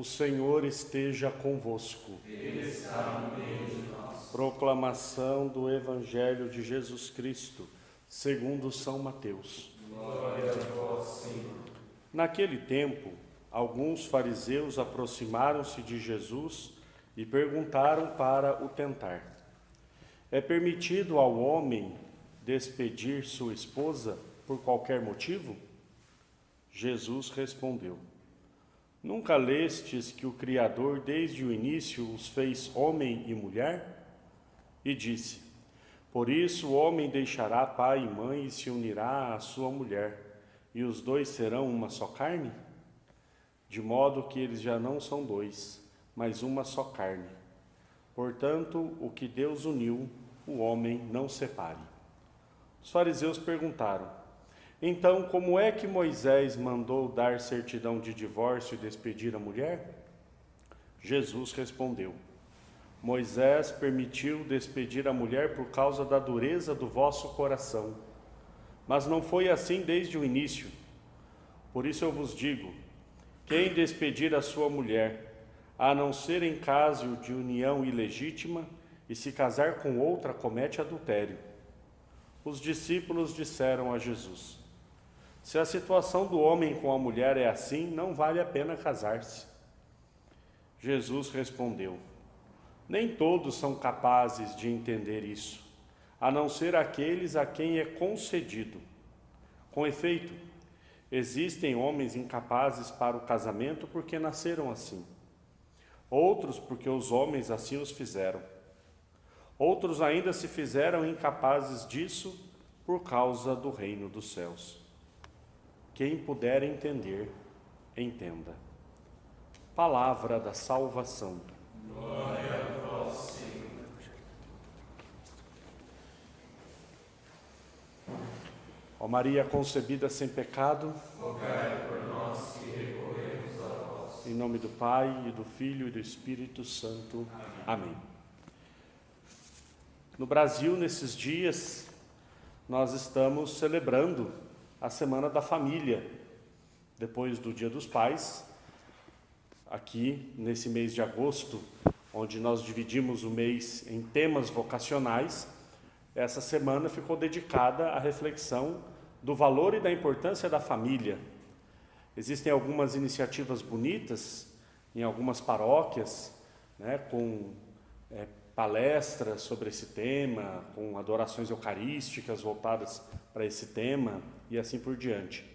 O Senhor esteja convosco. Ele está no meio de nós. Proclamação do Evangelho de Jesus Cristo, segundo São Mateus. Glória a vós, Senhor. Naquele tempo, alguns fariseus aproximaram-se de Jesus e perguntaram para o tentar: é permitido ao homem despedir sua esposa por qualquer motivo? Jesus respondeu: nunca lestes que o Criador desde o início os fez homem e mulher? E disse: por isso o homem deixará pai e mãe e se unirá à sua mulher, e os dois serão uma só carne? De modo que eles já não são dois, mas uma só carne. Portanto, o que Deus uniu, o homem não separe. Os fariseus perguntaram: então, como é que Moisés mandou dar certidão de divórcio e despedir a mulher? Jesus respondeu: Moisés permitiu despedir a mulher por causa da dureza do vosso coração. Mas não foi assim desde o início. Por isso eu vos digo: quem despedir a sua mulher, a não ser em caso de união ilegítima, e se casar com outra, comete adultério. Os discípulos disseram a Jesus: se a situação do homem com a mulher é assim, não vale a pena casar-se. Jesus respondeu: nem todos são capazes de entender isso, a não ser aqueles a quem é concedido. Com efeito, existem homens incapazes para o casamento porque nasceram assim. Outros porque os homens assim os fizeram. Outros ainda se fizeram incapazes disso por causa do reino dos céus. Quem puder entender, entenda. Palavra da salvação. Glória a vós, Senhor. Ó Maria concebida sem pecado, Rogai por nós que recorremos a vós. em nome do Pai, e do Filho e do Espírito Santo. Amém. No Brasil, nesses dias, nós estamos celebrando a Semana da Família, depois do Dia dos Pais. Aqui, nesse mês de agosto, onde nós dividimos o mês em temas vocacionais, essa semana ficou dedicada à reflexão do valor e da importância da família. Existem algumas iniciativas bonitas em algumas paróquias, com palestras sobre esse tema, com adorações eucarísticas voltadas para esse tema e assim por diante.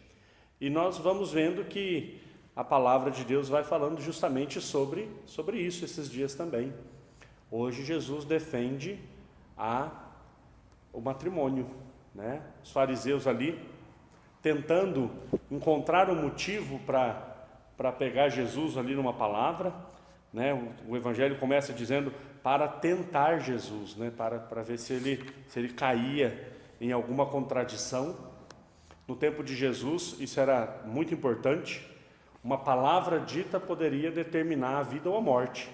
E nós vamos vendo que a palavra de Deus vai falando justamente sobre isso esses dias também. Hoje Jesus defende o matrimônio, Os fariseus ali tentando encontrar um motivo para pegar Jesus ali numa palavra, O Evangelho começa dizendo para tentar Jesus, para ver se ele caía em alguma contradição. No tempo de Jesus, isso era muito importante. Uma palavra dita poderia determinar a vida ou a morte.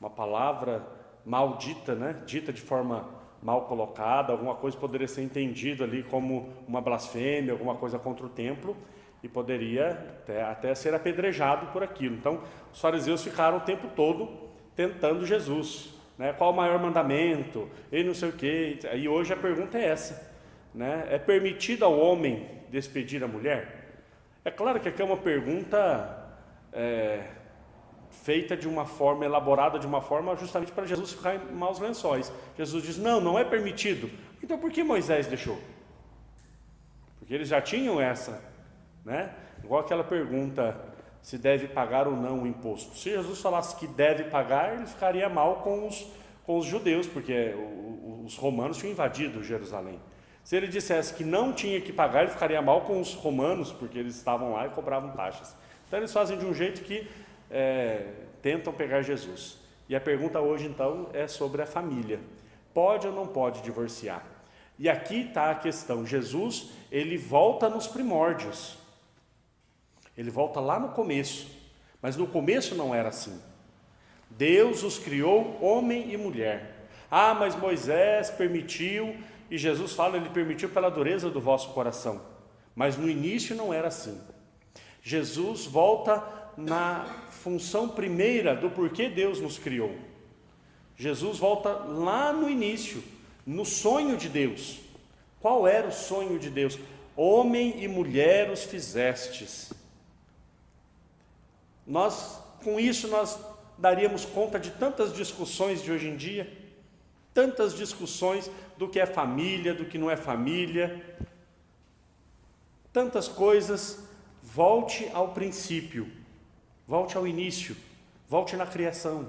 Uma palavra maldita, dita de forma mal colocada, alguma coisa poderia ser entendida ali como uma blasfêmia, alguma coisa contra o templo, e poderia até ser apedrejado por aquilo. Então, os fariseus ficaram o tempo todo tentando Jesus, qual o maior mandamento, e não sei o quê. E hoje a pergunta é essa, é permitido ao homem despedir a mulher? É claro que aqui é uma pergunta feita de uma forma, elaborada de uma forma justamente para Jesus ficar em maus lençóis. Jesus diz: não é permitido. Então por que Moisés deixou? Porque eles já tinham essa, igual aquela pergunta se deve pagar ou não o imposto. Se Jesus falasse que deve pagar, ele ficaria mal com os judeus, porque os romanos tinham invadido Jerusalém. Se ele dissesse que não tinha que pagar, ele ficaria mal com os romanos, porque eles estavam lá e cobravam taxas. Então eles fazem de um jeito que tentam pegar Jesus. E a pergunta hoje então é sobre a família. Pode ou não pode divorciar? E aqui está a questão. Jesus, ele volta nos primórdios. Ele volta lá no começo. Mas no começo não era assim. Deus os criou homem e mulher. Mas Moisés permitiu, e Jesus fala, ele permitiu pela dureza do vosso coração. Mas no início não era assim. Jesus volta na função primeira do porquê Deus nos criou. Jesus volta lá no início, no sonho de Deus. Qual era o sonho de Deus? Homem e mulher os fizestes. Com isso nós daríamos conta de tantas discussões de hoje em dia, tantas discussões do que é família, do que não é família, tantas coisas. Volte ao princípio, volte ao início, volte na criação.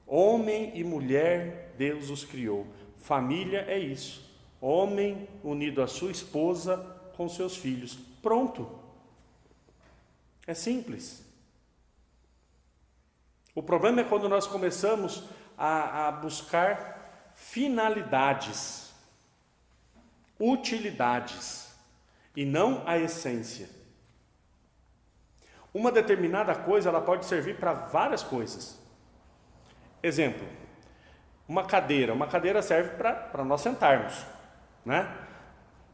Homem e mulher, Deus os criou. Família é isso, homem unido à sua esposa com seus filhos. Pronto. É simples. O problema é quando nós começamos a buscar finalidades, utilidades, e não a essência. Uma determinada coisa, ela pode servir para várias coisas. Exemplo, uma cadeira serve para nós sentarmos, né?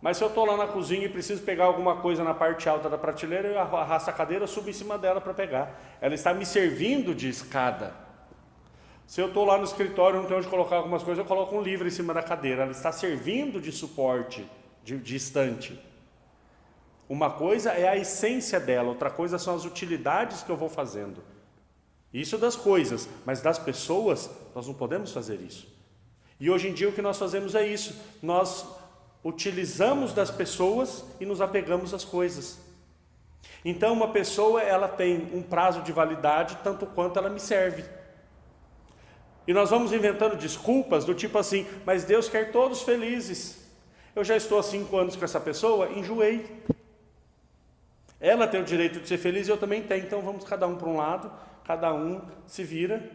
Mas se eu estou lá na cozinha e preciso pegar alguma coisa na parte alta da prateleira, eu arrasto a cadeira, subo em cima dela para pegar. Ela está me servindo de escada. Se eu estou lá no escritório, não tenho onde colocar algumas coisas, eu coloco um livro em cima da cadeira. Ela está servindo de suporte, de estante. Uma coisa é a essência dela, outra coisa são as utilidades que eu vou fazendo. Isso das coisas, mas das pessoas, nós não podemos fazer isso. E hoje em dia o que nós fazemos é isso. Nós utilizamos das pessoas e nos apegamos às coisas. Então uma pessoa, ela tem um prazo de validade tanto quanto ela me serve. E nós vamos inventando desculpas do tipo assim, mas Deus quer todos felizes. Eu já estou há 5 anos com essa pessoa, enjoei. Ela tem o direito de ser feliz e eu também tenho, então vamos cada um para um lado, cada um se vira.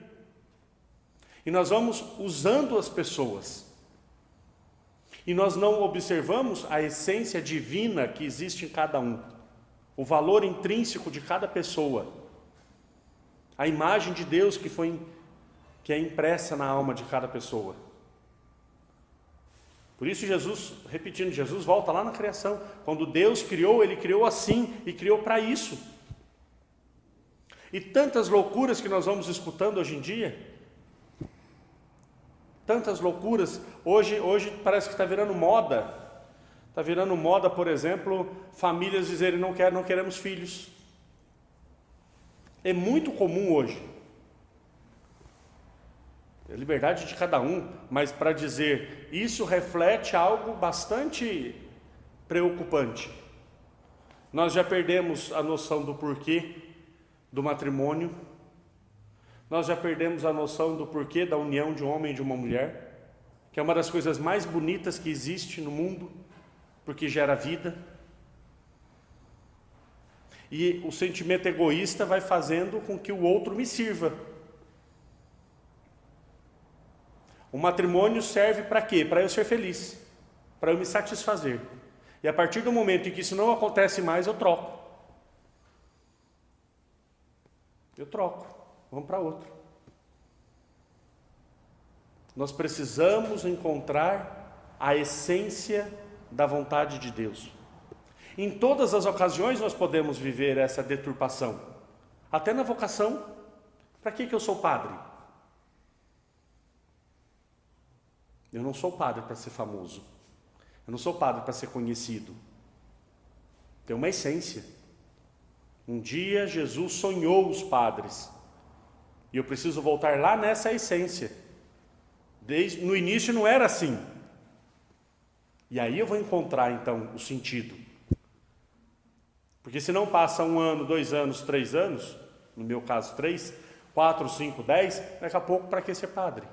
E nós vamos usando as pessoas. E nós não observamos a essência divina que existe em cada um, o valor intrínseco de cada pessoa, a imagem de Deus que é impressa na alma de cada pessoa. Por isso Jesus volta lá na criação. Quando Deus criou, Ele criou assim e criou para isso. E tantas loucuras que nós vamos escutando hoje em dia, tantas loucuras, hoje parece que está virando moda. Está virando moda, por exemplo, famílias dizerem não queremos filhos. É muito comum hoje. É liberdade de cada um, mas para dizer, isso reflete algo bastante preocupante. Nós já perdemos a noção do porquê do matrimônio. Nós já perdemos a noção do porquê da união de um homem e de uma mulher, que é uma das coisas mais bonitas que existe no mundo, porque gera vida. E o sentimento egoísta vai fazendo com que o outro me sirva. O matrimônio serve para quê? Para eu ser feliz, para eu me satisfazer. E a partir do momento em que isso não acontece mais, eu troco. Vamos para outro. Nós precisamos encontrar a essência da vontade de Deus. Em todas as ocasiões nós podemos viver essa deturpação. Até na vocação. Para que eu sou padre? Eu não sou padre para ser famoso. Eu não sou padre para ser conhecido. Tem uma essência. Um dia Jesus sonhou os padres. E eu preciso voltar lá nessa essência. No início não era assim. E aí eu vou encontrar então o sentido. Porque se não passa 1 ano, 2 anos, 3 anos, no meu caso 3, 4, 5, 10, daqui a pouco para que ser padre?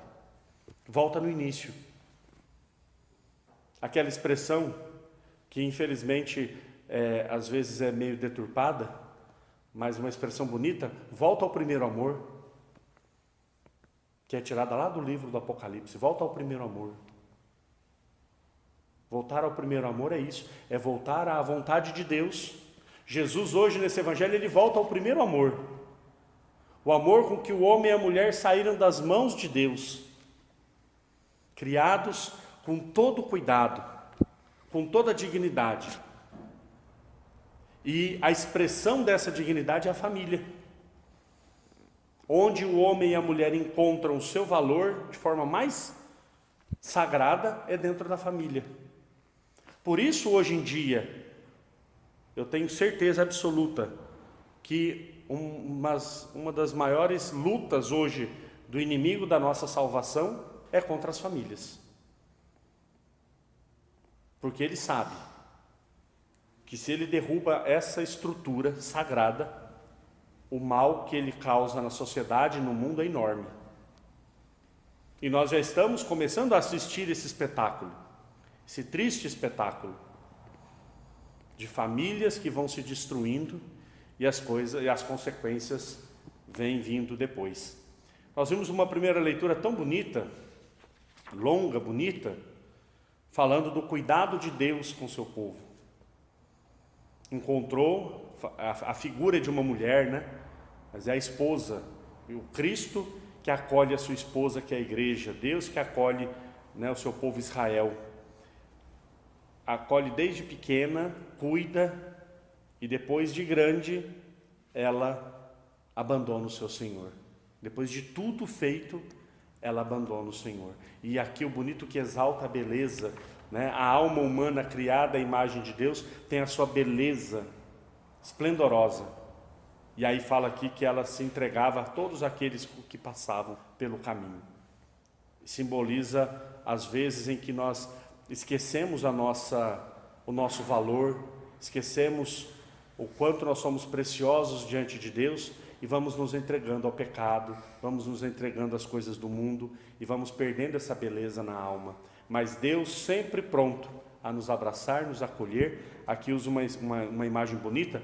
Volta no início. Aquela expressão que infelizmente às vezes é meio deturpada, mas uma expressão bonita, volta ao primeiro amor, que é tirada lá do livro do Apocalipse. Volta ao primeiro amor. Voltar ao primeiro amor é isso, é voltar à vontade de Deus. Jesus hoje nesse evangelho, ele volta ao primeiro amor. O amor com que o homem e a mulher saíram das mãos de Deus, criados com todo cuidado, com toda dignidade. E a expressão dessa dignidade é a família, onde o homem e a mulher encontram o seu valor de forma mais sagrada, é dentro da família. Por isso, hoje em dia, eu tenho certeza absoluta que uma das maiores lutas hoje do inimigo da nossa salvação é contra as famílias. Porque ele sabe que se ele derruba essa estrutura sagrada, o mal que ele causa na sociedade e no mundo é enorme. E nós já estamos começando a assistir esse espetáculo, esse triste espetáculo de famílias que vão se destruindo e as consequências vêm vindo depois. Nós vimos uma primeira leitura tão bonita, longa, bonita, falando do cuidado de Deus com seu povo. Encontrou a figura de uma mulher, né? Mas é a esposa, o Cristo que acolhe a sua esposa, que é a igreja, Deus que acolhe, né, o seu povo Israel. Acolhe desde pequena, cuida, e depois de grande, ela abandona o seu Senhor. Depois de tudo feito, ela abandona o Senhor. E aqui o bonito que exalta a beleza, né? A alma humana criada à imagem de Deus tem a sua beleza esplendorosa. E aí fala aqui que ela se entregava a todos aqueles que passavam pelo caminho. Simboliza as vezes em que nós esquecemos o nosso valor, esquecemos o quanto nós somos preciosos diante de Deus e vamos nos entregando ao pecado, vamos nos entregando às coisas do mundo e vamos perdendo essa beleza na alma. Mas Deus sempre pronto a nos abraçar, nos acolher. Aqui usa uma imagem bonita,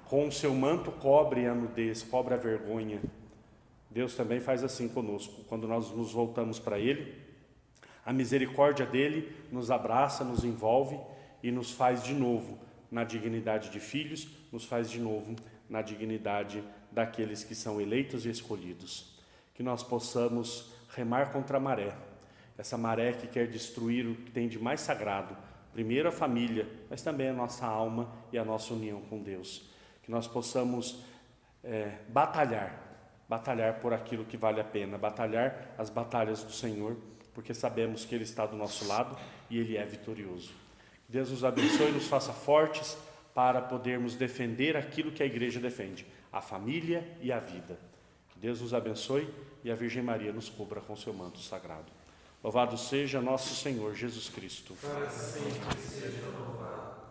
com o seu manto cobre a nudez, cobre a vergonha. Deus também faz assim conosco, quando nós nos voltamos para Ele, a misericórdia dele nos abraça, nos envolve e nos faz de novo na dignidade de filhos, nos faz de novo na dignidade daqueles que são eleitos e escolhidos. Que nós possamos remar contra a maré, essa maré que quer destruir o que tem de mais sagrado, primeiro a família, mas também a nossa alma e a nossa união com Deus. Que nós possamos batalhar por aquilo que vale a pena, batalhar as batalhas do Senhor, porque sabemos que Ele está do nosso lado e Ele é vitorioso. Deus nos abençoe e nos faça fortes para podermos defender aquilo que a igreja defende, a família e a vida. Que Deus nos abençoe e a Virgem Maria nos cubra com seu manto sagrado. Louvado seja nosso Senhor Jesus Cristo. Para sempre seja louvado.